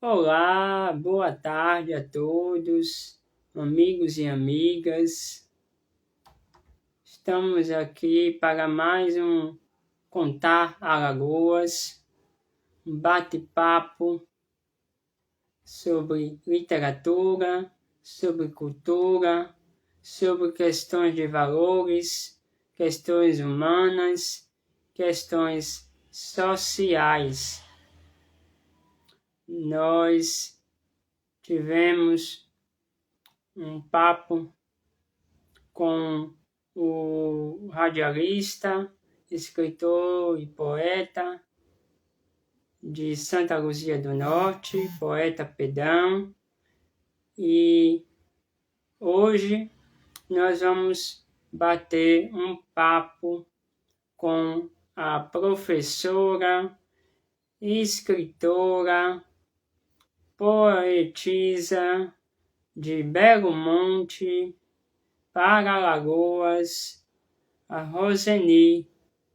Olá, boa tarde a todos, amigos e amigas. Estamos aqui para mais um Contar Alagoas, um bate-papo sobre literatura, sobre cultura, sobre questões de valores, questões humanas, questões sociais. Nós tivemos um papo com o radialista, escritor e poeta de Santa Luzia do Norte, poeta Pedão, e hoje nós vamos bater um papo com a professora, escritora, poetisa de Belo Monte para Alagoas, a Roseni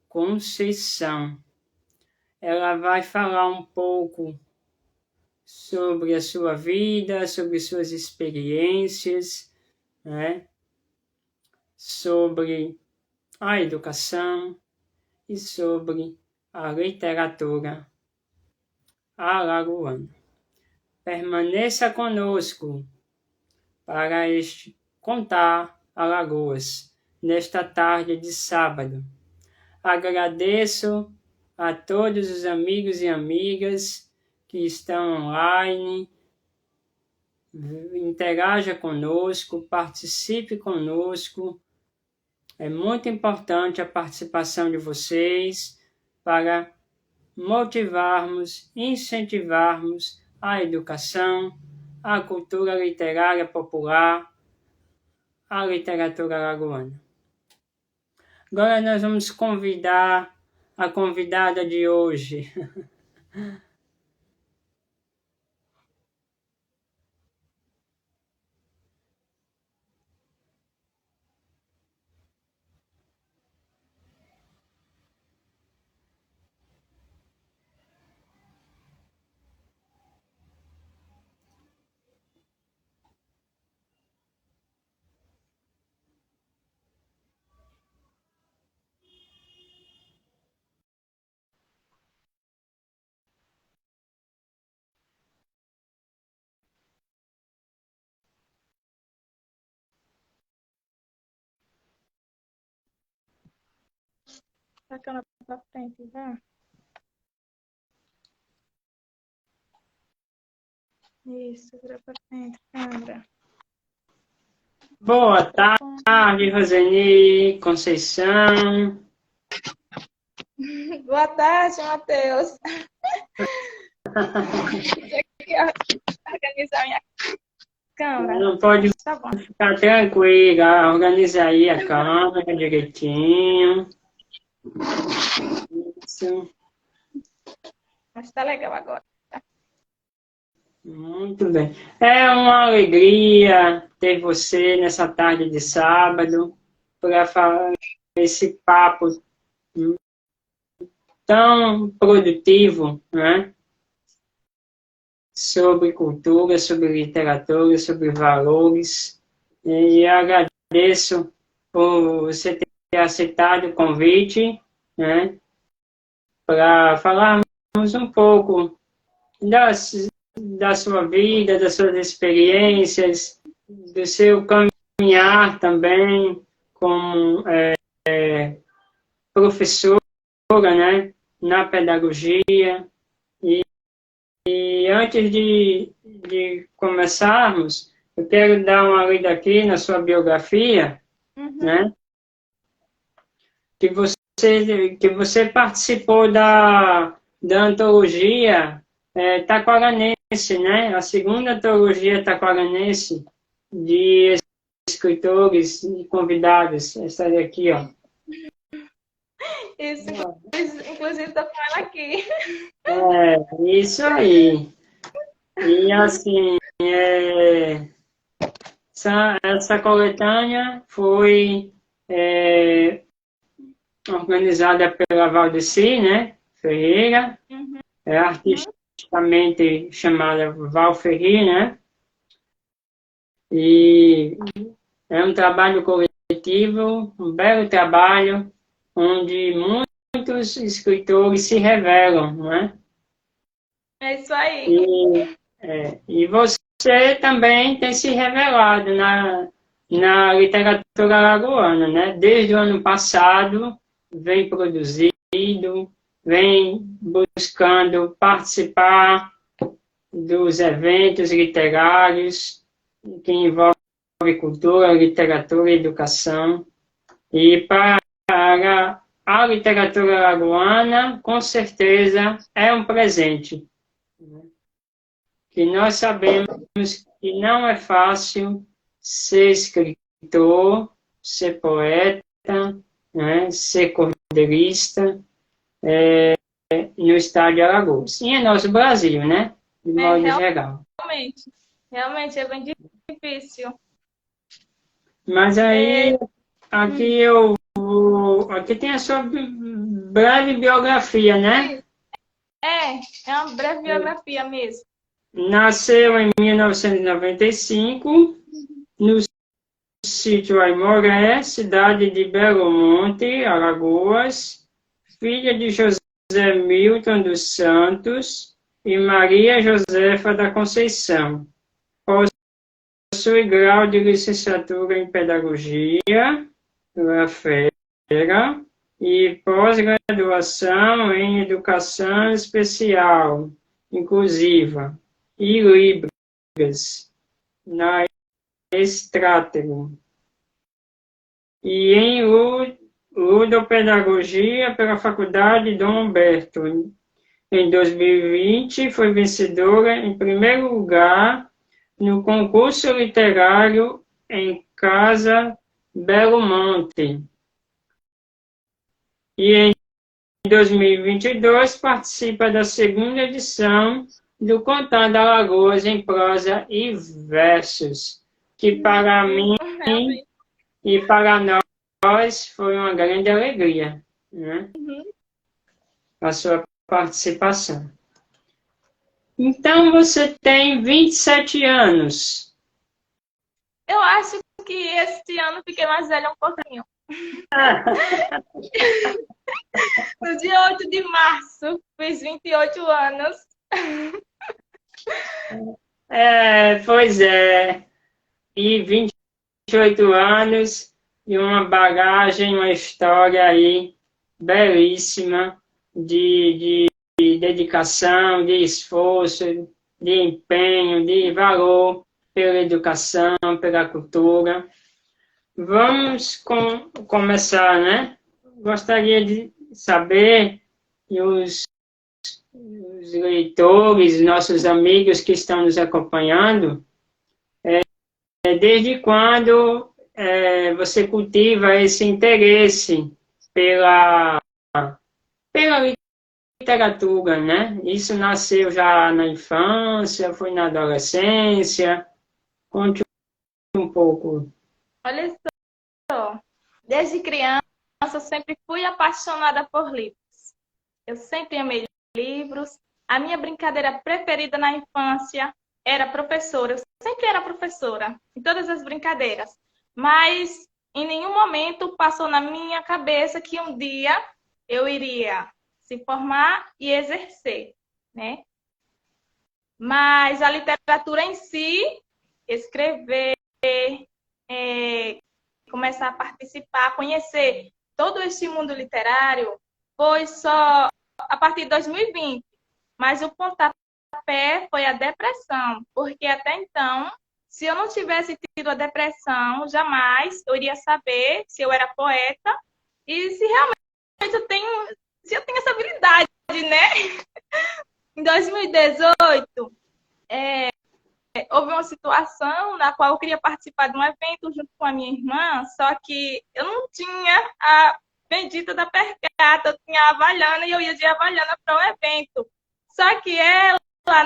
Conceição. Ela vai falar um pouco sobre a sua vida, sobre suas experiências, né? Sobre a educação e sobre a literatura alagoana. Permaneça conosco para este Contar Alagoas, nesta tarde de sábado. Agradeço a todos os amigos e amigas que estão online. Interaja conosco, participe conosco. É muito importante a participação de vocês para motivarmos, incentivarmos a educação, a cultura literária popular, a literatura alagoana. Agora nós vamos convidar a convidada de hoje. A câmera pra frente, vai. Isso, vira pra frente, câmera. Boa tarde, Roseni Conceição. Boa tarde, Matheus. Organizar minha câmera. Não pode Tá bom. ficar tranquila, organiza aí a câmera direitinho. Isso. Mas tá legal agora. Muito bem. É uma alegria ter você nessa tarde de sábado para falar esse papo tão produtivo, né? Sobre cultura, sobre literatura, sobre valores. E agradeço por você ter aceitado o convite, né? Para falarmos um pouco da sua vida, das suas experiências, do seu caminhar também como professora, né, na pedagogia. E antes de começarmos, eu quero dar uma lida aqui na sua biografia, né, que você participou da antologia taquaranense, né? A segunda antologia taquaranense de escritores e convidados. Essa daqui, ó. Isso, inclusive tá com ela aqui. Isso aí. E assim, essa coletânea foi organizada pela Valdeci, né? Ferreira, artista artisticamente chamada Valferri, né? E é um trabalho coletivo, um belo trabalho, onde muitos escritores se revelam, não é? É isso aí. E você também tem se revelado na literatura alagoana, né? Desde o ano passado, vem produzido, vem buscando participar dos eventos literários que envolvem cultura, literatura e educação. E para a literatura alagoana, com certeza, é um presente. Que nós sabemos que não é fácil ser escritor, ser poeta, né, ser cordeirista no estado de Alagoas. E é nosso Brasil, né? De modo geral. Realmente é bem difícil. Mas aí, aqui aqui tem a sua breve biografia, né? É uma breve biografia mesmo. Nasceu em 1995, no sítio Aimoré, cidade de Belo Monte, Alagoas, filha de José Milton dos Santos e Maria Josefa da Conceição. Possui grau de licenciatura em Pedagogia pela FERA e pós-graduação em Educação Especial, Inclusiva e Libras, na Estrátego, e em Ludopedagogia pela Faculdade Dom Humberto. Em 2020, foi vencedora em primeiro lugar no concurso literário em Casa Belo Monte. E em 2022 participa da segunda edição do Contando Alagoas em Prosa e Versos, que para mim e para nós foi uma grande alegria, né? A sua participação. Então, você tem 27 anos. Eu acho que esse ano fiquei mais velha um pouquinho. No dia 8 de março, fiz 28 anos. Pois é. E 28 anos e uma bagagem, uma história aí belíssima de dedicação, de esforço, de empenho, de valor pela educação, pela cultura. Vamos começar, né? Gostaria de saber, e os leitores, nossos amigos que estão nos acompanhando, desde quando você cultiva esse interesse pela literatura, né? Isso nasceu já na infância, foi na adolescência? Conte um pouco. Olha só, desde criança eu sempre fui apaixonada por livros. Eu sempre amei livros. A minha brincadeira preferida na infância era professora. Eu sempre era professora, em todas as brincadeiras. Mas em nenhum momento passou na minha cabeça que um dia eu iria se formar e exercer, né? Mas a literatura em si, escrever, começar a participar, conhecer todo esse mundo literário, foi só a partir de 2020. Mas o pontapé foi a depressão, porque até então, se eu não tivesse tido a depressão, jamais eu iria saber se eu era poeta e se realmente eu tenho essa habilidade, né? Em 2018, houve uma situação na qual eu queria participar de um evento junto com a minha irmã, só que eu não tinha a bendita da percata, eu tinha a Havaiana e eu ia de Havaiana para o evento. Só que ela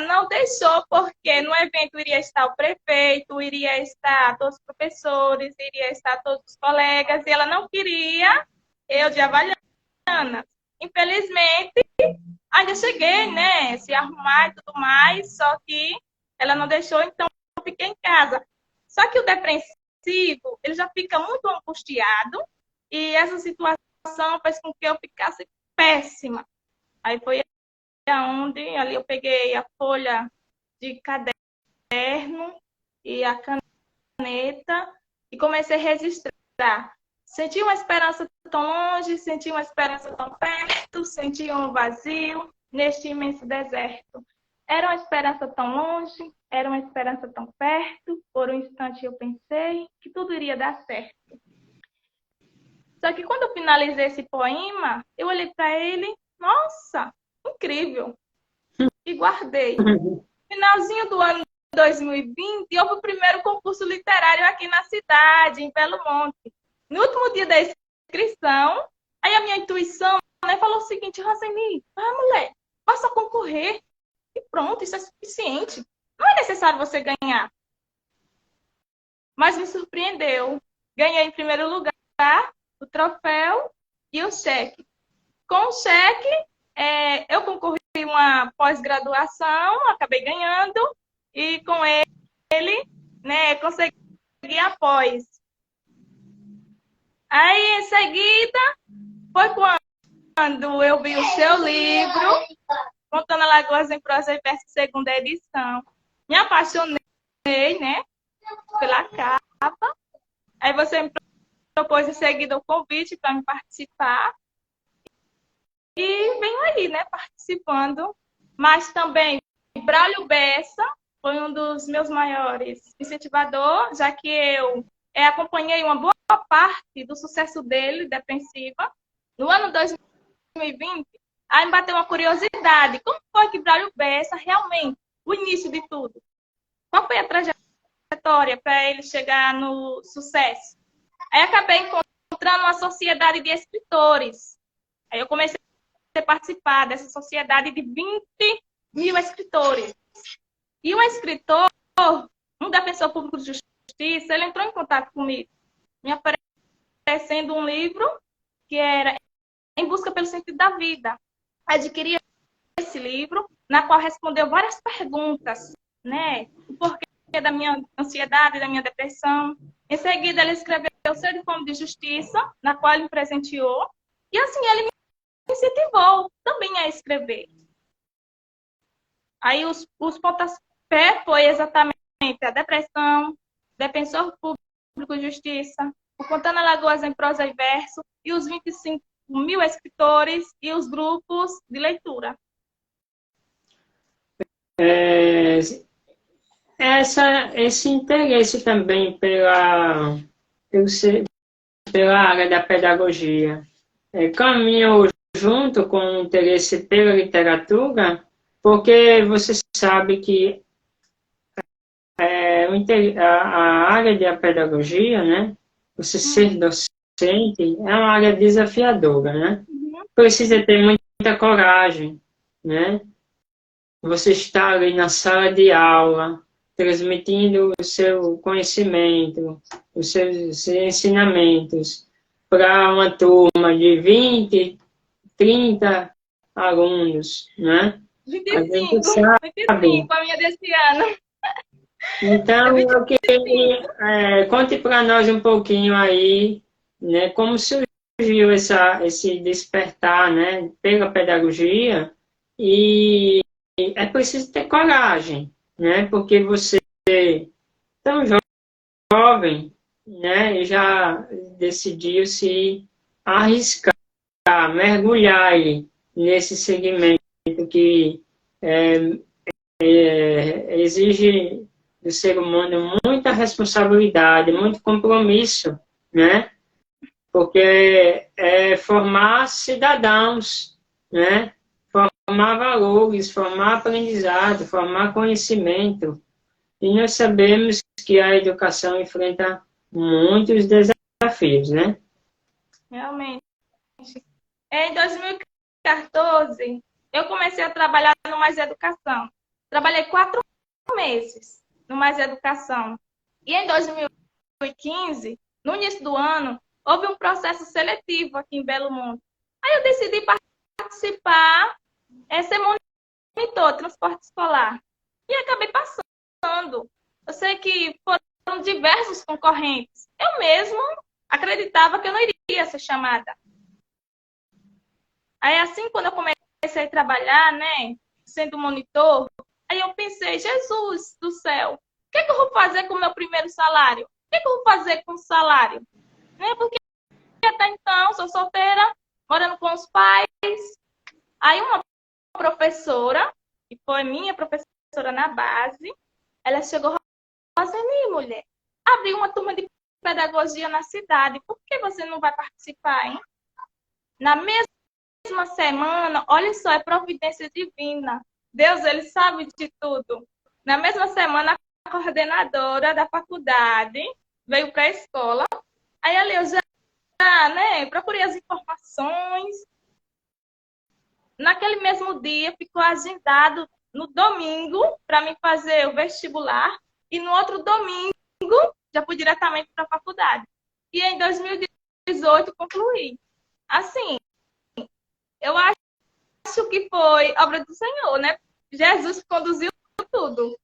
não deixou, porque no evento iria estar o prefeito, iria estar todos os professores, iria estar todos os colegas, e ela não queria eu de Havaiana. Infelizmente, ainda eu cheguei, né, se arrumar e tudo mais, só que ela não deixou, então eu fiquei em casa. Só que o depressivo, ele já fica muito angustiado e essa situação fez com que eu ficasse péssima. Aí foi aonde ali eu peguei a folha de caderno e a caneta e comecei a registrar. Senti uma esperança tão longe, senti uma esperança tão perto, senti um vazio neste imenso deserto. Era uma esperança tão longe, era uma esperança tão perto. Por um instante eu pensei que tudo iria dar certo. Só que quando eu finalizei esse poema, eu olhei para ele, nossa, incrível, e guardei. No finalzinho do ano 2020, houve o primeiro concurso literário aqui na cidade, em Belo Monte. No último dia da inscrição, aí a minha intuição, né, falou o seguinte: Roseni, mulher, basta concorrer e pronto, isso é suficiente. Não é necessário você ganhar. Mas me surpreendeu. Ganhei em primeiro lugar o troféu e o cheque. Com o cheque, eu concorri a uma pós-graduação, acabei ganhando, e com ele, né, consegui a pós. Aí, em seguida, foi quando eu vi o seu livro, Contando Alagoas em Prosa e Verso, segunda edição. Me apaixonei, né, pela capa. Aí você me propôs em seguida o convite para me participar. E venho aí, né, participando. Mas também, Braulio Bessa foi um dos meus maiores incentivadores, já que eu acompanhei uma boa parte do sucesso dele, Defensiva. No ano 2020, aí me bateu uma curiosidade. Como foi que Braulio Bessa, realmente, o início de tudo? Qual foi a trajetória para ele chegar no sucesso? Aí acabei encontrando uma sociedade de escritores. Aí eu comecei a participar dessa sociedade de 20.000 escritores. E um escritor, um defensor público de justiça, ele entrou em contato comigo, me oferecendo um livro que era Em Busca pelo Sentido da Vida. Adquiri esse livro, na qual respondeu várias perguntas, né? O porquê da minha ansiedade, da minha depressão. Em seguida, ele escreveu Sede e Fome de Justiça, na qual ele me presenteou. E assim, ele me incentivou também a escrever. Aí os pontapé foi exatamente a depressão, Defensor Público de Justiça, o Contando Alagoas em Prosa e Verso e os 25.000 escritores e os grupos de leitura. Esse interesse também pela área da pedagogia caminhou junto com o interesse pela literatura, porque você sabe que a área da pedagogia, né, você ser docente, é uma área desafiadora, né? Precisa ter muita coragem, né? Você está ali na sala de aula, transmitindo o seu conhecimento, os seus ensinamentos para uma turma de 20, 30 alunos, né? 25 a minha desse ano. Então, eu queria conte para nós um pouquinho aí, né, como surgiu esse despertar, né, pela pedagogia, e é preciso ter coragem, né, porque você é tão jovem, né, e já decidiu se arriscar, mergulhar aí nesse segmento que exige do ser humano muita responsabilidade, muito compromisso, né? Porque é formar cidadãos, né? Formar valores, formar aprendizado, formar conhecimento. E nós sabemos que a educação enfrenta muitos desafios, né? Realmente. Em 2014, eu comecei a trabalhar no Mais Educação. Trabalhei 4 meses no Mais Educação. E em 2015, no início do ano, houve um processo seletivo aqui em Belo Monte. Aí eu decidi participar, ser transporte escolar. E acabei passando. Eu sei que foram diversos concorrentes. Eu mesmo acreditava que eu não iria ser chamada. Aí, assim, quando eu comecei a trabalhar, né, sendo monitor, aí eu pensei, Jesus do céu, o que é que eu vou fazer com o meu primeiro salário? O que é que eu vou fazer com o salário? Né? Porque até então, sou solteira, morando com os pais. Aí uma professora, que foi minha professora na base, ela chegou, Roseni, mulher, abriu uma turma de pedagogia na cidade, por que você não vai participar, hein? Na mesma semana, olha só, é providência divina. Deus, ele sabe de tudo. Na mesma semana, a coordenadora da faculdade veio para a escola. Aí ali eu já, né, procurei as informações. Naquele mesmo dia, ficou agendado no domingo para mim fazer o vestibular. E no outro domingo, já fui diretamente para a faculdade. E em 2018, concluí. Assim, eu acho que foi obra do Senhor, né? Jesus conduziu tudo.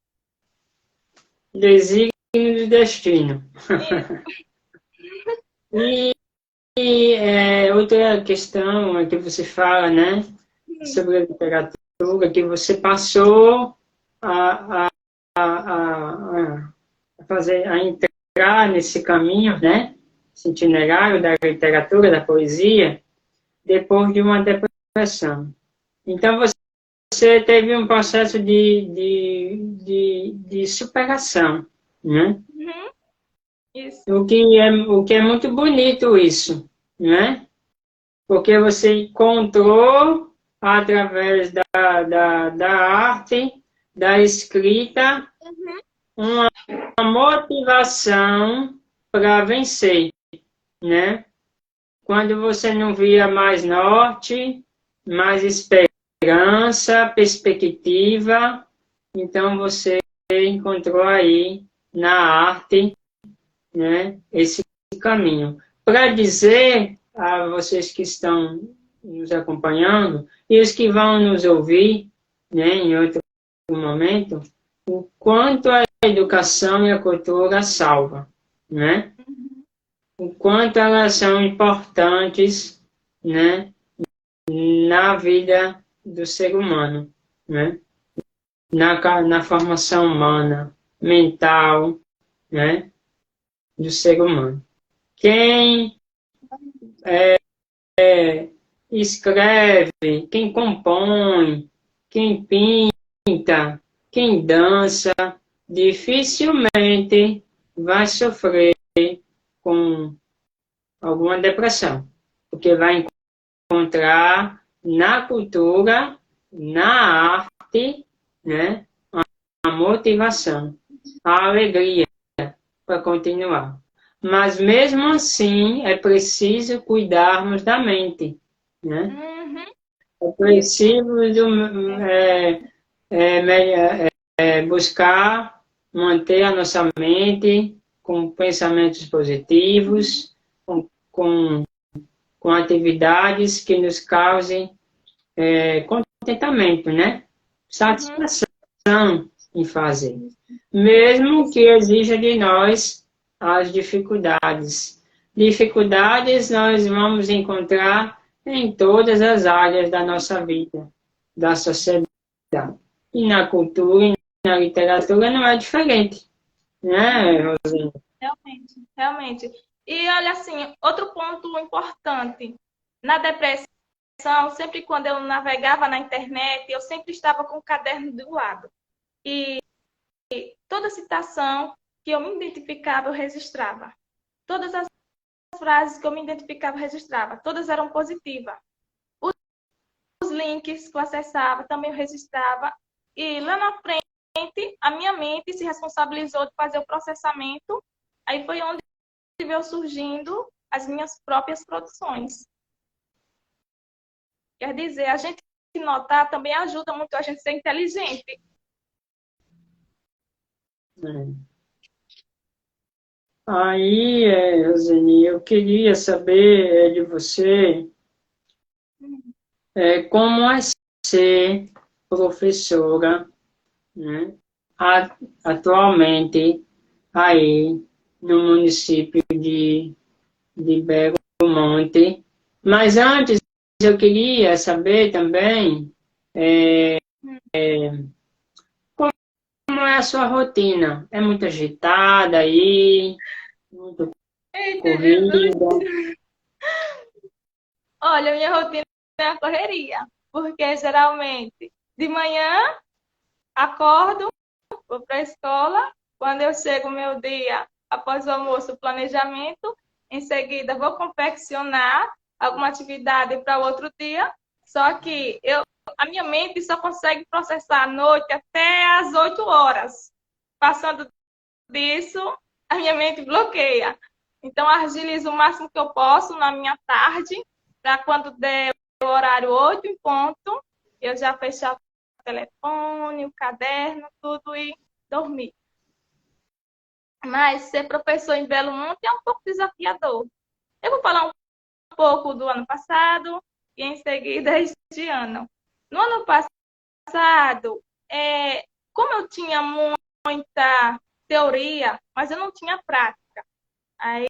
Desígnio do destino. Outra questão que você fala, né? Sobre a literatura, que você passou a a entrar nesse caminho, né? Esse itinerário da literatura, da poesia, depois de uma depressão. Então, você teve um processo de superação, né? Uhum. Isso. O que é muito bonito isso, né? Porque você encontrou, através da arte, da escrita, uma motivação para vencer, né? Quando você não via mais norte, mais esperança, perspectiva, então você encontrou aí na arte, né, esse caminho. Para dizer a vocês que estão nos acompanhando e os que vão nos ouvir, né, em outro momento, o quanto a educação e a cultura salva, né? O quanto elas são importantes, né, na vida do ser humano, né? Na formação humana, mental, né, do ser humano. Quem escreve, quem compõe, quem pinta, quem dança, dificilmente vai sofrer com alguma depressão, porque vai encontrar na cultura, na arte, né, a motivação, a alegria para continuar. Mas mesmo assim é preciso cuidarmos da mente, né? É preciso buscar manter a nossa mente com pensamentos positivos, com atividades que nos causem contentamento, né? Satisfação em fazer. Mesmo que exija de nós as dificuldades. Dificuldades nós vamos encontrar em todas as áreas da nossa vida, da sociedade. E na cultura e na literatura não é diferente, né, Rosana? Realmente, realmente. E olha assim, outro ponto importante. Na depressão, sempre quando eu navegava na internet, eu sempre estava com o caderno do lado. E toda citação que eu me identificava, eu registrava. Todas as frases que eu me identificava, eu registrava. Todas eram positivas. Os links que eu acessava, também eu registrava. E lá na frente, a minha mente se responsabilizou de fazer o processamento. Aí foi onde veio surgindo as minhas próprias produções. Quer dizer, a gente notar também ajuda muito a gente a ser inteligente. Aí, Rosane, eu queria saber de você como é ser professora, né, atualmente aí no município de Belo Monte. Mas antes eu queria saber também como é a sua rotina. É muito agitada aí, muito Eita, Jesus! corrida. Olha, minha rotina é a correria, porque geralmente de manhã acordo, vou para a escola, quando eu chego meu dia, após o almoço, planejamento, em seguida vou confeccionar alguma atividade para o outro dia, só que a minha mente só consegue processar à noite até às 8 horas. Passando disso, a minha mente bloqueia. Então, agilizo o máximo que eu posso na minha tarde, para quando der o horário 8 em ponto, eu já fechar o telefone, o caderno, tudo e dormir. Mas ser professor em Belo Monte é um pouco desafiador. Eu vou falar um pouco do ano passado e em seguida este ano. No ano passado, como eu tinha muita teoria, mas eu não tinha prática. Aí,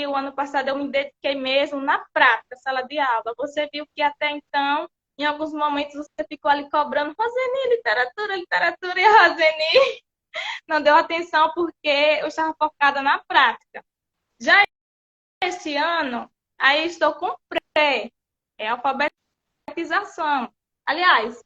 o ano passado, eu me dediquei mesmo na prática, sala de aula. Você viu que até então, em alguns momentos, você ficou ali cobrando, Roseni, literatura, literatura, e a Roseni não deu atenção porque eu estava focada na prática. Já este ano, aí estou com pré, alfabetização. Aliás,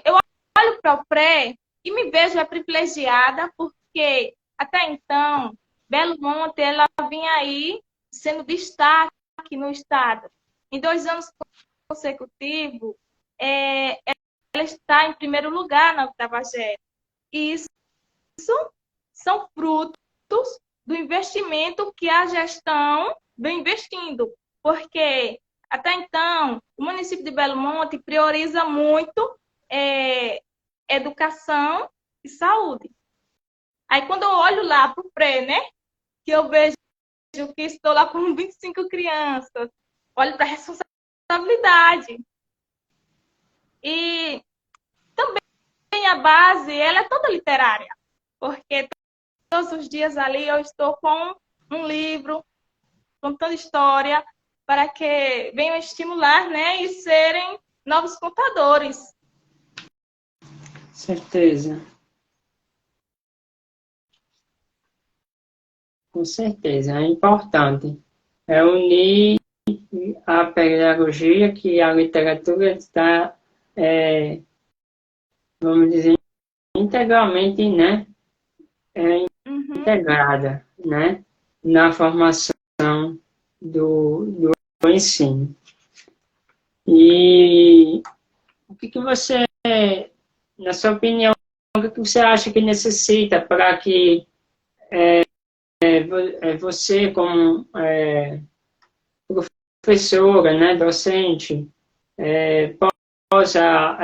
eu olho para o pré e me vejo privilegiada porque até então Belo Monte ela vinha aí sendo destaque no estado. Em 2 anos consecutivos, ela está em primeiro lugar na oitava série. E isso são frutos do investimento que a gestão vem investindo. Porque até então, o município de Belo Monte prioriza muito educação e saúde. Aí, quando eu olho lá para o pré, né, que eu vejo que estou lá com 25 crianças, olho para a responsabilidade. E também a base, ela é toda literária, porque todos os dias ali eu estou com um livro, contando história, para que venham estimular, né, e serem novos contadores. Certeza, com certeza. É importante. É unir a pedagogia que a literatura está, vamos dizer, integralmente, né, integrada, né, na formação do ensino. E o que você, na sua opinião, o que você acha que necessita para que você, como professora, né, docente, possa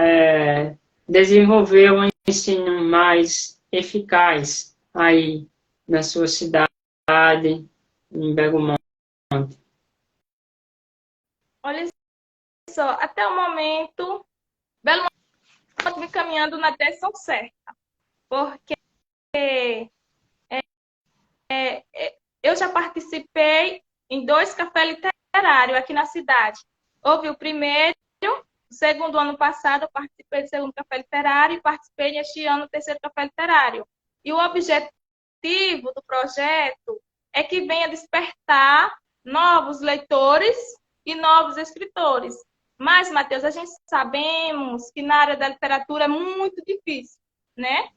desenvolver um ensino mais eficaz aí na sua cidade, em Belo Monte? Olha só, até o momento, Belo Monte vem caminhando na direção certa, porque eu já participei em 2 cafés literários aqui na cidade. Houve o primeiro, o segundo ano passado, eu participei do segundo café literário e participei neste ano do terceiro café literário. E o objetivo do projeto é que venha despertar novos leitores e novos escritores. Mas, Matheus, a gente sabemos que na área da literatura é muito difícil, né?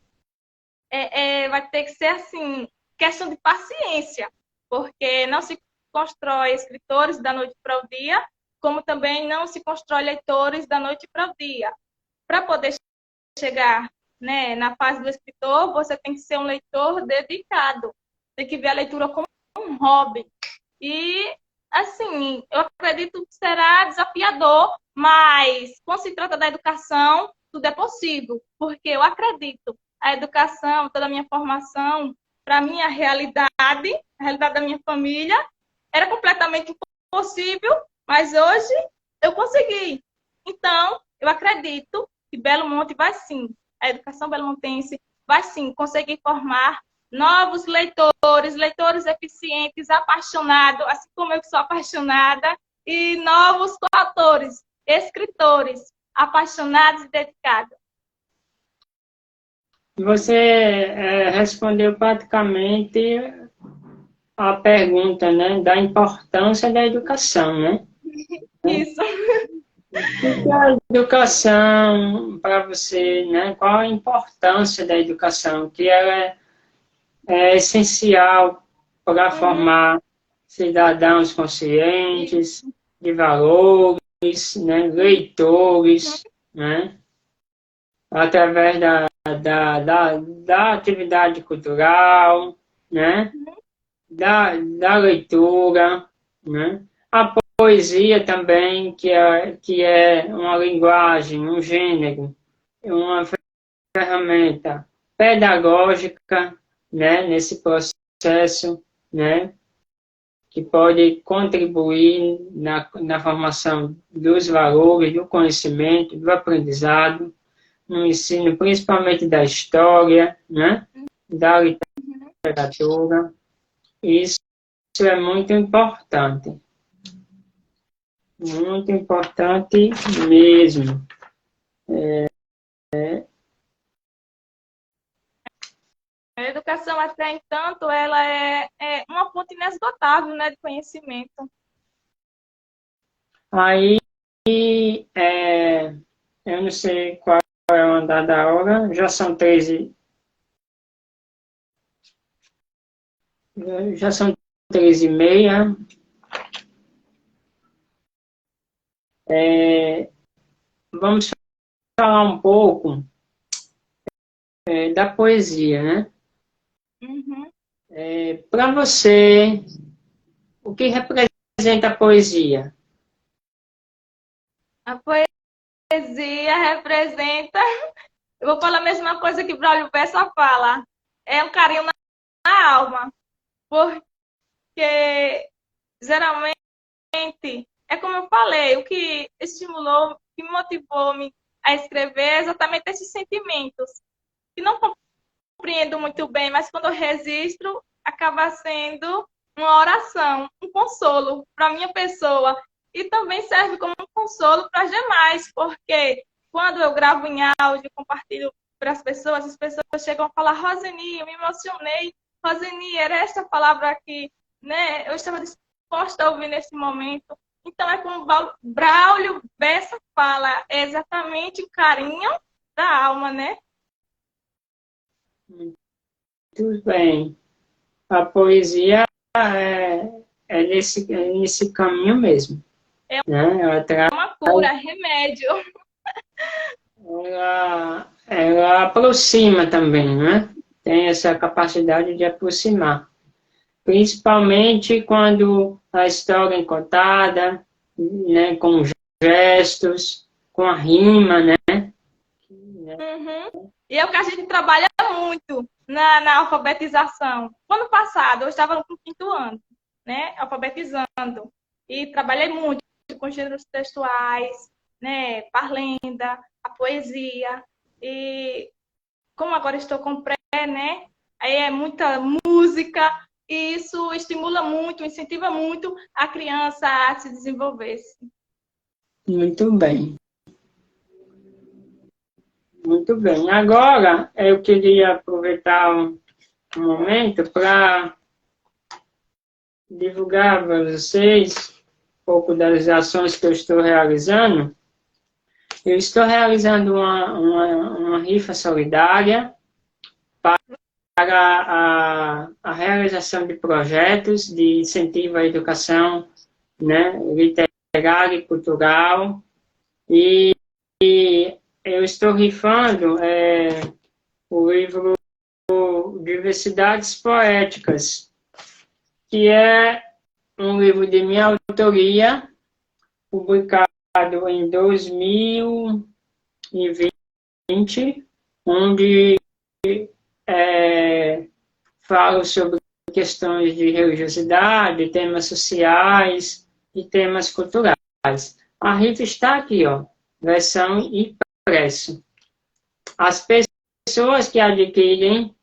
Vai ter que ser assim, questão de paciência, porque não se constrói escritores da noite para o dia, como também não se constrói leitores da noite para o dia. Para poder chegar, né, na fase do escritor, você tem que ser um leitor dedicado, tem que ver a leitura como um hobby. E, assim, eu acredito que será desafiador, mas quando se trata da educação, tudo é possível, porque eu acredito, a educação, toda a minha formação, para a minha realidade, a realidade da minha família, era completamente impossível, mas hoje eu consegui. Então, eu acredito que Belo Monte vai sim, a educação belmontense vai sim conseguir formar novos leitores, leitores eficientes, apaixonados, assim como eu que sou apaixonada, e novos coautores, escritores, apaixonados e dedicados. Você respondeu praticamente a pergunta, né, da importância da educação, né? Isso. O que é a educação para você, né? Qual a importância da educação? Que ela é essencial para formar cidadãos conscientes, de valores, né? Leitores, né? Através da atividade cultural, né? Da leitura, né? A poesia também, que é uma linguagem, um gênero, uma ferramenta pedagógica, né? Nesse processo, né? Que pode contribuir na formação dos valores, do conhecimento, do aprendizado, no ensino principalmente da história, né? Da literatura. Isso é muito importante mesmo. A educação, até entanto, ela é uma fonte inesgotável, né, de conhecimento. Aí, eu não sei qual é o andar da hora, já são 3h30. Vamos falar um pouco da poesia, né? Uhum. Para você, o que representa a poesia? A poesia representa, eu vou falar a mesma coisa que Braulio Bessa fala, é um carinho na alma, porque geralmente, é como eu falei, o que estimulou, o que me motivou a escrever é exatamente esses sentimentos, que não compreendo muito bem, mas quando eu registro, acaba sendo uma oração, um consolo para a minha pessoa. E também serve como um consolo para as demais, porque quando eu gravo em áudio, compartilho para as pessoas chegam a falar: Roseni, eu me emocionei. Roseni, era essa palavra que, né, eu estava disposta a ouvir nesse momento. Então, é como Braulio Bessa fala, é exatamente o carinho da alma, né? Muito bem. A poesia é nesse caminho mesmo. Né? Uma cura, remédio. Ela aproxima também, né? Tem essa capacidade de aproximar. Principalmente quando a história é contada, né? Com gestos, com a rima, né? Uhum. E é o que a gente trabalha muito na alfabetização. No ano passado, eu estava no 5º ano, né? Alfabetizando. E trabalhei muito com gêneros textuais, né? Parlenda, a poesia. E como agora estou com pré, né? Aí é muita música. E isso estimula muito, incentiva muito a criança a se desenvolver. Muito bem. Muito bem. Agora, eu queria aproveitar um momento para divulgar para vocês um pouco das ações que eu estou realizando. Eu estou realizando uma rifa solidária para a realização de projetos de incentivo à educação, né, literária e cultural. E eu estou rifando o livro Diversidades Poéticas, que é um livro de minha autoria, publicado em 2020, onde falo sobre questões de religiosidade, temas sociais e temas culturais. A rifa está aqui, ó. versão impressa. As pessoas que adquirem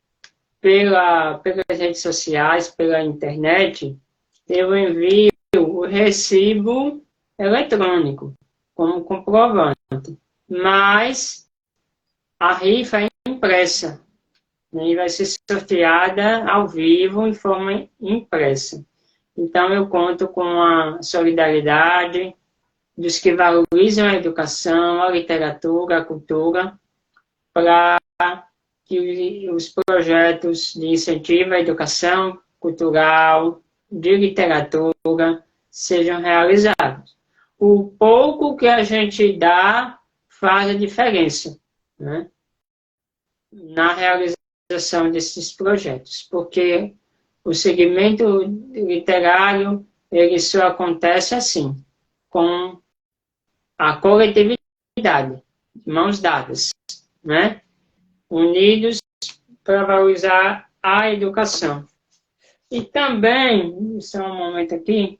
pelas redes sociais, pela internet, eu envio o recibo eletrônico como comprovante. Mas a rifa é impressa, né, e vai ser sorteada ao vivo em forma impressa. Então, eu conto com a solidariedade dos que valorizam a educação, a literatura, a cultura, para que os projetos de incentivo à educação cultural, de literatura, sejam realizados. O pouco que a gente dá faz a diferença, né, na realização desses projetos, porque o segmento literário ele só acontece assim, com a coletividade, mãos dadas, né, unidos para valorizar a educação. E também, só um momento aqui,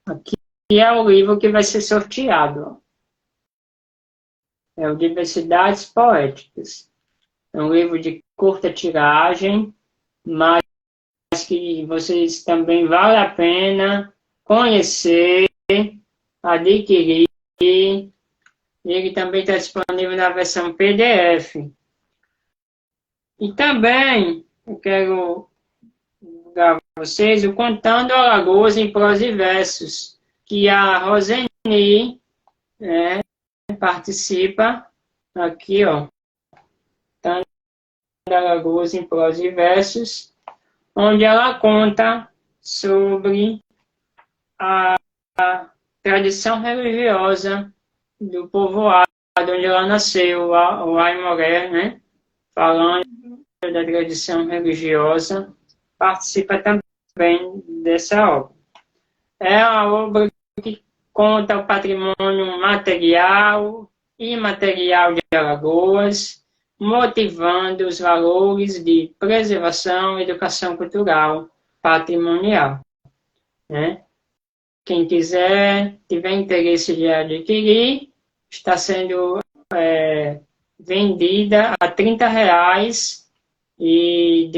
aqui é o livro que vai ser sorteado. É o Diversidades Poéticas. É um livro de curta tiragem, mas que vocês também vale a pena conhecer, adquirir. Ele também está disponível na versão PDF. E também eu quero dar para vocês o Contando Alagoas em Prosa e Versos, que a Roseni participa aqui, ó. Contando Alagoas em Prosa e Versos, onde ela conta sobre a tradição religiosa do povoado onde ela nasceu, o Aimoré, né? Falando da tradição religiosa, participa também dessa obra. É a obra que conta o patrimônio material e imaterial de Alagoas, motivando os valores de preservação e educação cultural patrimonial, né? Quem quiser, tiver interesse de adquirir, está sendo vendida a R$ 30 e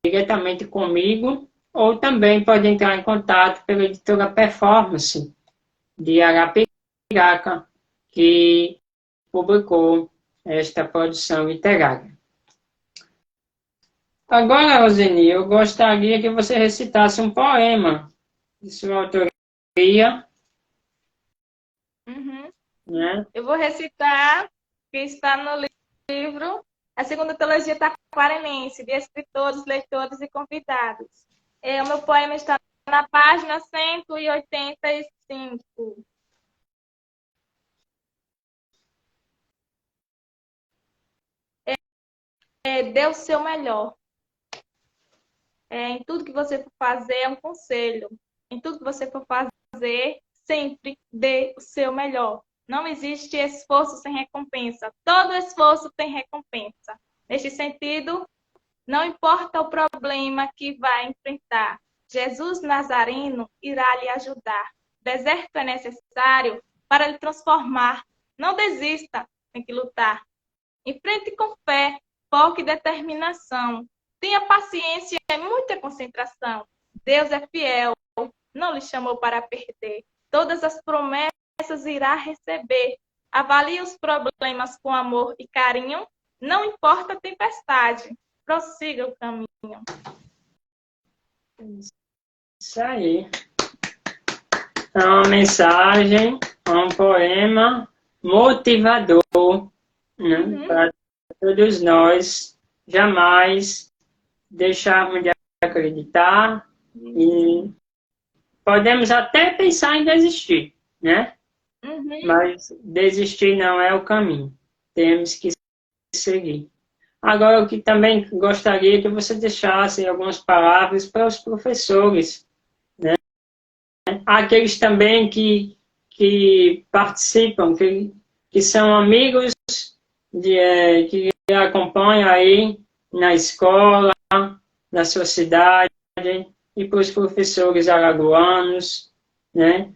diretamente comigo, ou também pode entrar em contato pela editora Performance de Arapiraca, que publicou esta produção literária. Agora, Roseni, eu gostaria que você recitasse um poema de sua autoria. Né? Eu vou recitar, que está no livro A Segunda Teologia Taquarenense, de escritores, leitores e convidados. O meu poema está na página 185. Dê o seu melhor. Em tudo que você for fazer, é um conselho. Em tudo que você for fazer, sempre dê o seu melhor. Não existe esforço sem recompensa. Todo esforço tem recompensa. Neste sentido, não importa o problema que vai enfrentar, Jesus Nazareno irá lhe ajudar. Deserto é necessário para lhe transformar. Não desista, tem que lutar. Enfrente com fé, foco e determinação. Tenha paciência e muita concentração. Deus é fiel, não lhe chamou para perder. Todas as promessas irá receber. Avalie os problemas com amor e carinho. Não importa a tempestade, prossiga o caminho. Isso aí. É uma mensagem, um poema motivador, né, para todos nós jamais deixarmos de acreditar e podemos até pensar em desistir, né? Mas desistir não é o caminho. Temos que seguir. Agora, o que também gostaria que você deixasse algumas palavras para os professores, né? Aqueles também que participam, que são amigos, que acompanham aí na escola, na sua cidade, e para os professores alagoanos, né?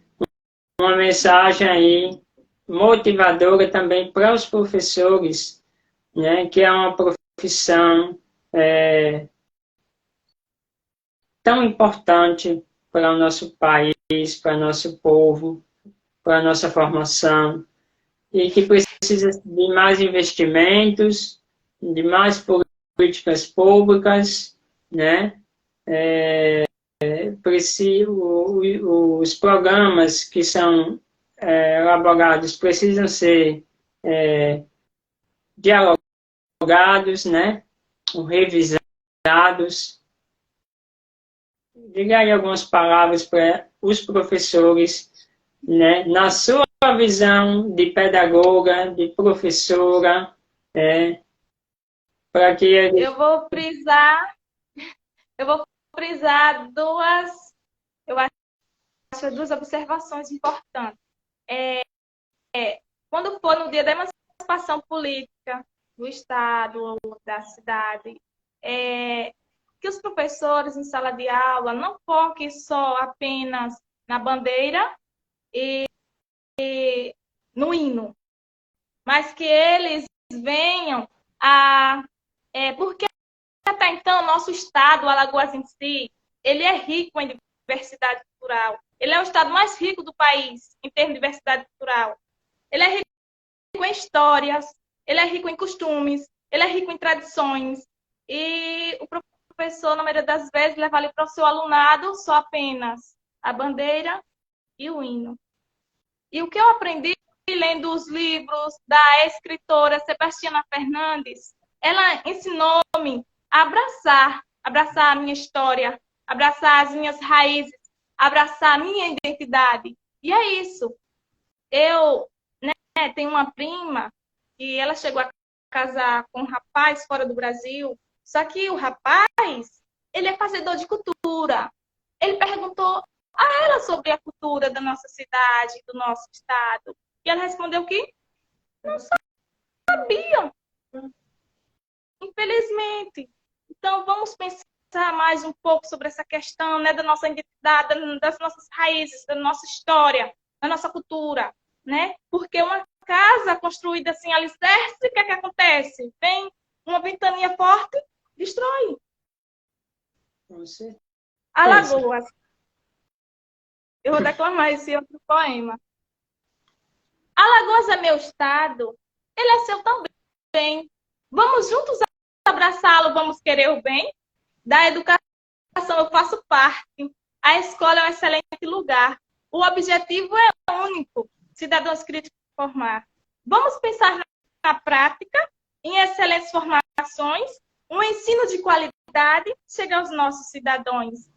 Uma mensagem aí motivadora também para os professores, né? Que é uma profissão tão importante para o nosso país, para o nosso povo, para a nossa formação, e que precisa de mais investimentos, de mais políticas públicas, né? Os programas que são elaborados precisam ser dialogados, né? Revisados. Diga aí algumas palavras para os professores, né? Na sua visão de pedagoga, de professora, para que eu vou frisar duas, eu acho duas observações importantes. Quando for no dia da emancipação política do Estado ou da cidade, que os professores em sala de aula não foquem só apenas na bandeira e no hino, mas que eles venham a... porque até então, o nosso estado, o Alagoas em si, ele é rico em diversidade cultural. Ele é o estado mais rico do país em termos de diversidade cultural. Ele é rico em histórias, ele é rico em costumes, ele é rico em tradições. E o professor, na maioria das vezes, leva ali para o seu alunado só apenas a bandeira e o hino. E o que eu aprendi lendo os livros da escritora Sebastiana Fernandes, ela ensinou-me a abraçar a minha história, abraçar as minhas raízes, abraçar a minha identidade. E é isso. Eu tenho uma prima e ela chegou a casar com um rapaz fora do Brasil, só que o rapaz, ele é fazedor de cultura. Ele perguntou a ela sobre a cultura da nossa cidade, do nosso estado. E ela respondeu que não sabia. Infelizmente. Então, vamos pensar mais um pouco sobre essa questão, né, da nossa identidade, das nossas raízes, da nossa história, da nossa cultura, né? Porque uma casa construída assim, alicerce, o que é que acontece? Vem uma ventania forte, destrói. Alagoas. Eu vou declamar esse outro poema. Alagoas é meu estado, ele é seu também. Vamos juntos abraçá-lo, vamos querer o bem? Da educação eu faço parte. A escola é um excelente lugar. O objetivo é único, cidadãos críticos formar. Vamos pensar na prática, em excelentes formações, um ensino de qualidade chega aos nossos cidadãos.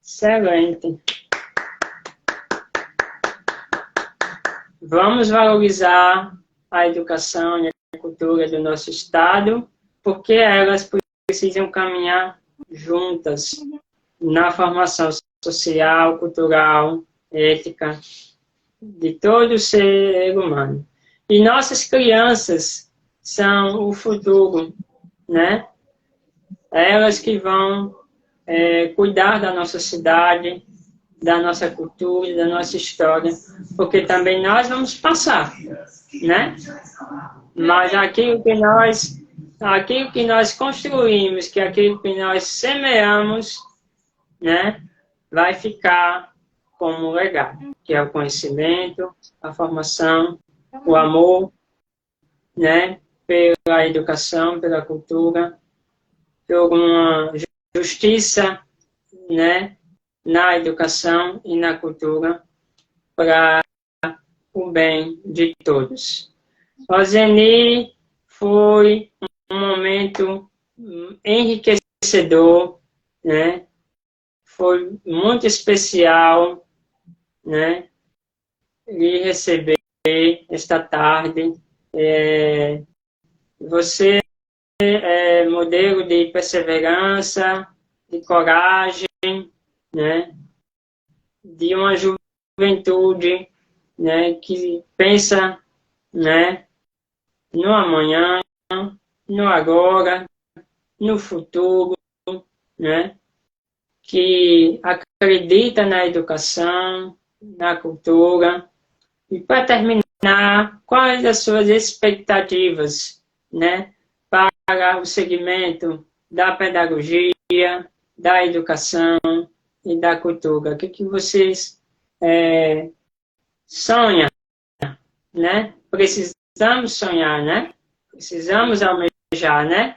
Excelente. Vamos valorizar a educação e a cultura do nosso estado, porque elas precisam caminhar juntas na formação social, cultural, ética de todo ser humano. E nossas crianças são o futuro, né? Elas que vão cuidar da nossa cidade, da nossa cultura, da nossa história, porque também nós vamos passar, né? Mas aquilo que nós construímos, que aquilo que nós semeamos, né, vai ficar como legado, que é o conhecimento, a formação, o amor, né, pela educação, pela cultura, por uma justiça, né, na educação e na cultura para o bem de todos. Roseni, foi um momento enriquecedor, né? Foi muito especial, né? Lhe receber esta tarde. Você é modelo de perseverança, de coragem, né, de uma juventude, né, que pensa, né, no amanhã, no agora, no futuro, né? Que acredita na educação, na cultura. E para terminar, quais as suas expectativas, né, para o segmento da pedagogia, da educação e da cultura? O que vocês sonham, né? Precisamos sonhar, né? Precisamos almejar, né?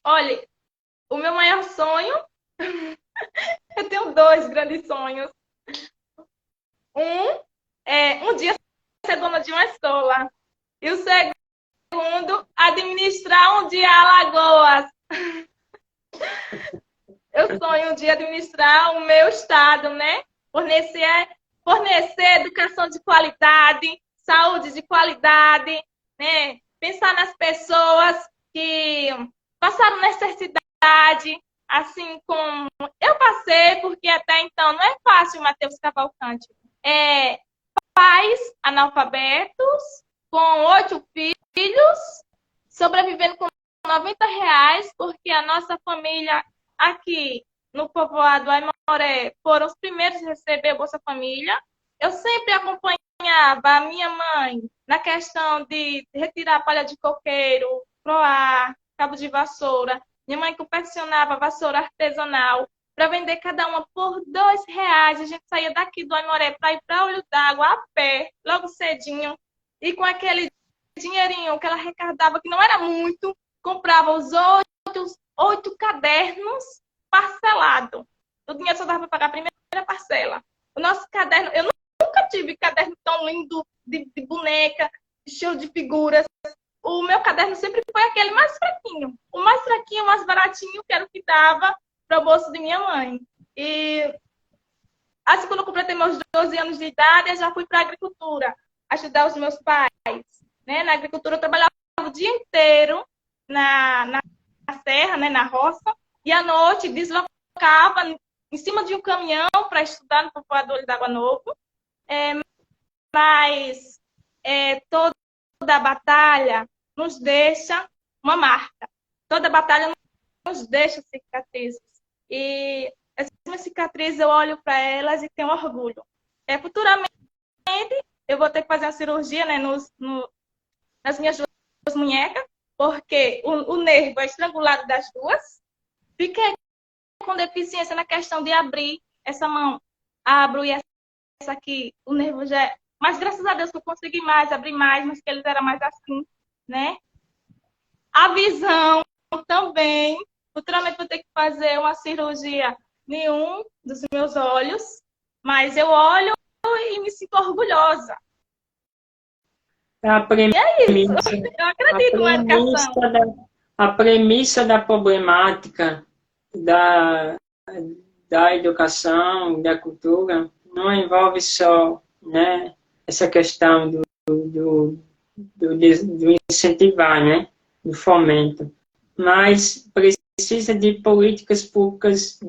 Olha, o meu maior sonho, eu tenho dois grandes sonhos. Um é um dia ser dona de uma escola. E o segundo, administrar um dia Alagoas. Eu sonho um dia administrar o meu estado, né? Fornecer educação de qualidade, saúde de qualidade, né? Pensar nas pessoas que passaram necessidade, assim como eu passei, porque até então não é fácil, Matheus Cavalcante. Pais analfabetos, com 8 filhos, sobrevivendo com R$ 90, porque a nossa família aqui no povoado Aimoré foram os primeiros a receber a Bolsa Família. Eu sempre acompanhava a minha mãe na questão de retirar palha de coqueiro, proar, cabo de vassoura. Minha mãe confeccionava vassoura artesanal para vender cada uma por R$ 2. A gente saía daqui do Aimoré para ir para Olho d'Água a pé, logo cedinho. E com aquele dinheirinho que ela arrecadava, que não era muito, comprava os 8 cadernos parcelados. O dinheiro só dava para pagar a primeira parcela. O nosso caderno, eu nunca tive caderno tão lindo de boneca, cheio de figuras. O meu caderno sempre foi aquele mais fraquinho. O mais fraquinho, o mais baratinho, que era o que dava para o bolso de minha mãe. E assim, quando eu completei meus 12 anos de idade, eu já fui para a agricultura, ajudar os meus pais. Né? Na agricultura, eu trabalhava o dia inteiro na serra, né? Na roça, e à noite deslocava em cima de um caminhão para estudar no povoado Olho d'Água Novo. Mas toda a batalha nos deixa uma marca. Toda a batalha nos deixa cicatrizes. E essas cicatrizes, eu olho para elas e tenho orgulho. Futuramente, eu vou ter que fazer uma cirurgia, né, nas minhas duas munhecas, porque o nervo é estrangulado das duas. Fiquei com deficiência na questão de abrir essa mão. Abro e essa aqui, o nervo já é... Mas graças a Deus que eu consegui abrir mais, mas que eles eram mais assim, né? A visão também. Futuramente vou ter que fazer uma cirurgia em um dos meus olhos, mas eu olho e me sinto orgulhosa. A premissa, é isso. Eu acredito na educação. A premissa da problemática da educação, da cultura, não envolve só, né, essa questão do incentivar, né, do fomento, mas precisa de políticas públicas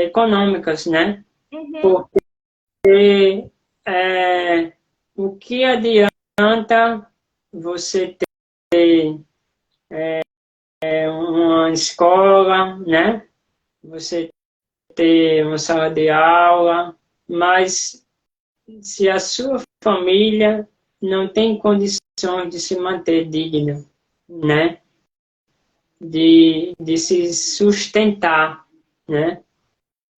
econômicas, né? Uhum. Porque o que adianta você ter uma escola, né? Você ter uma sala de aula, mas se a sua família não tem condições de se manter digna, né? De se sustentar, né?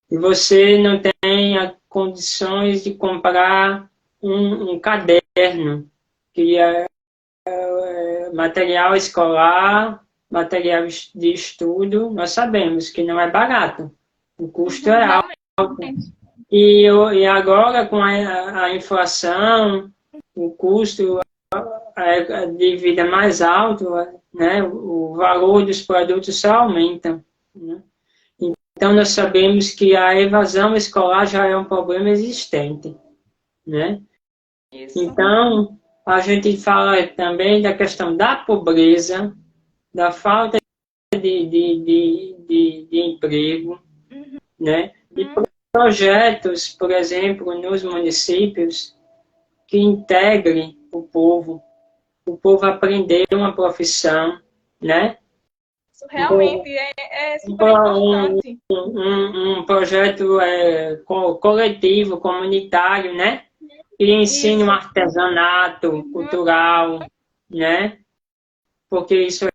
E você não tem condições de comprar um caderno, que é material escolar, material de estudo, nós sabemos que não é barato, o custo é alto. E agora, com a inflação, o custo de vida mais alto, né, o valor dos produtos só aumenta, né? Então, nós sabemos que a evasão escolar já é um problema existente, né? Isso. Então, a gente fala também da questão da pobreza, da falta de emprego, né? De projetos, por exemplo, nos municípios, que integrem o povo aprender uma profissão, né? Isso realmente é super importante. Um projeto coletivo, comunitário, né? Que ensine um Isso. artesanato cultural, né? Porque isso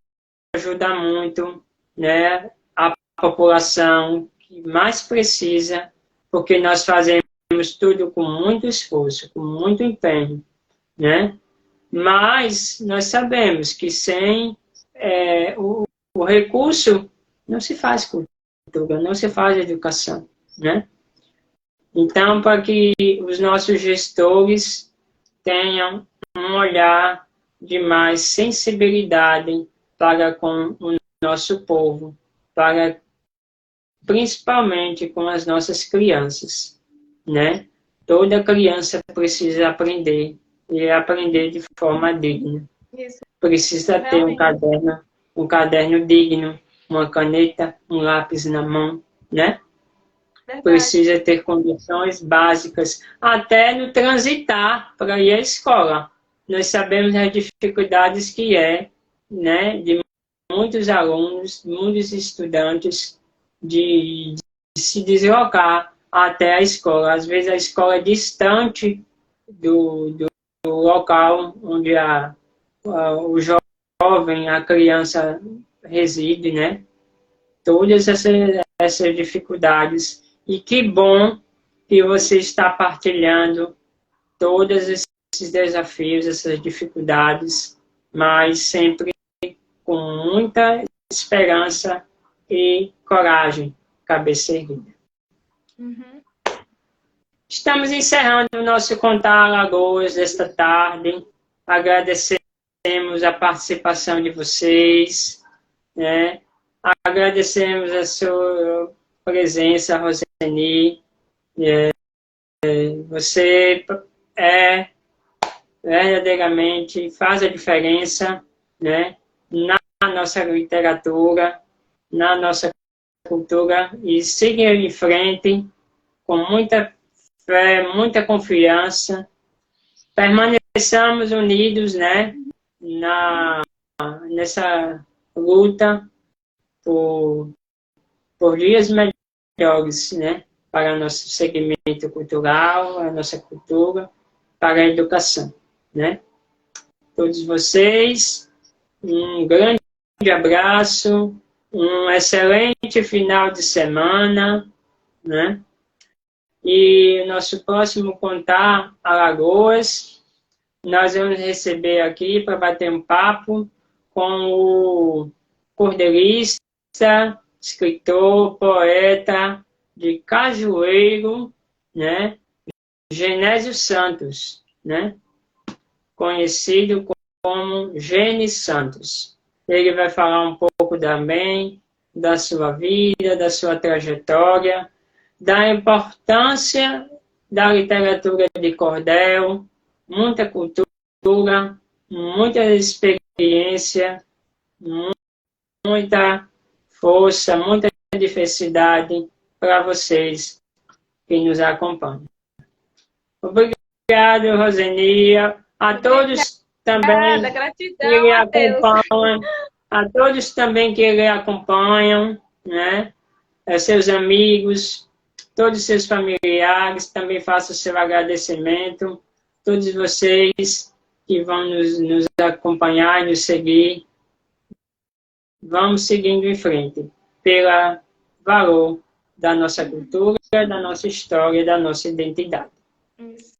ajuda muito, né? A população que mais precisa, porque nós fazemos tudo com muito esforço, com muito empenho, né? Mas nós sabemos que sem o recurso não se faz cultura, não se faz educação, né? Então, para que os nossos gestores tenham um olhar de mais sensibilidade para com o nosso povo, para principalmente com as nossas crianças, né? Toda criança precisa aprender e aprender de forma digna. Isso, Precisa ter realmente. um caderno digno, uma caneta, um lápis na mão, né? Verdade. Precisa ter condições básicas, até no transitar para ir à escola. Nós sabemos as dificuldades que né, de muitos alunos, muitos estudantes, de se deslocar até a escola. Às vezes a escola é distante do local onde o jovem, a criança reside, né? Todas essas dificuldades. E que bom que você está partilhando todos esses desafios, essas dificuldades, mas sempre com muita esperança e coragem, cabeça erguida. Uhum. Estamos encerrando o nosso Contar Alagoas desta tarde. Agradecemos a participação de vocês, né? Agradecemos a sua presença, Roseni. Você verdadeiramente faz a diferença, né? Na nossa literatura, na nossa cultura, e siga em frente com muita fé, muita confiança. Permaneçamos unidos, né? Nessa luta por dias melhores, né? Para nosso segmento cultural, a nossa cultura, para a educação, né? Todos vocês, um grande abraço, um excelente final de semana, né? E nosso próximo Contar Alagoas, nós vamos receber aqui para bater um papo com o cordelista, escritor, poeta de Cajueiro, né? Genésio Santos, né? Conhecido como Gene Santos. Ele vai falar um pouco também da sua vida, da sua trajetória, da importância da literatura de cordel, muita cultura, muita experiência, muita força, muita diversidade para vocês que nos acompanham. Obrigado, Rosenia. A todos também que Gratidão lhe a Deus. acompanham, a todos também que lhe acompanham, né? Seus amigos, todos os seus familiares, também faço o seu agradecimento. Todos vocês que vão nos acompanhar e nos seguir, vamos seguindo em frente, pelo valor da nossa cultura, da nossa história, da nossa identidade. Isso.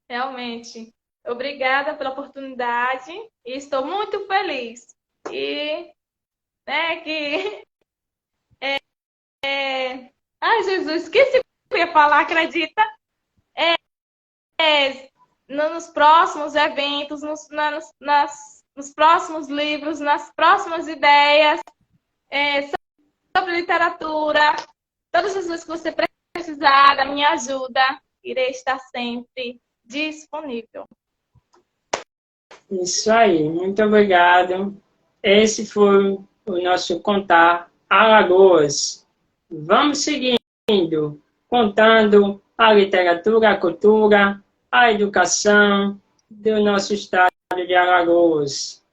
Realmente. Obrigada pela oportunidade e estou muito feliz. E, né, que... Ai, Jesus, esqueci o que eu ia falar, acredita? Nos próximos eventos, nos próximos livros, nas próximas ideias sobre literatura, todas as vezes que você precisar da minha ajuda, irei estar sempre disponível. Isso aí, muito obrigado. Esse foi o nosso Contar Alagoas. Vamos seguindo, contando a literatura, a cultura, a educação do nosso estado de Alagoas.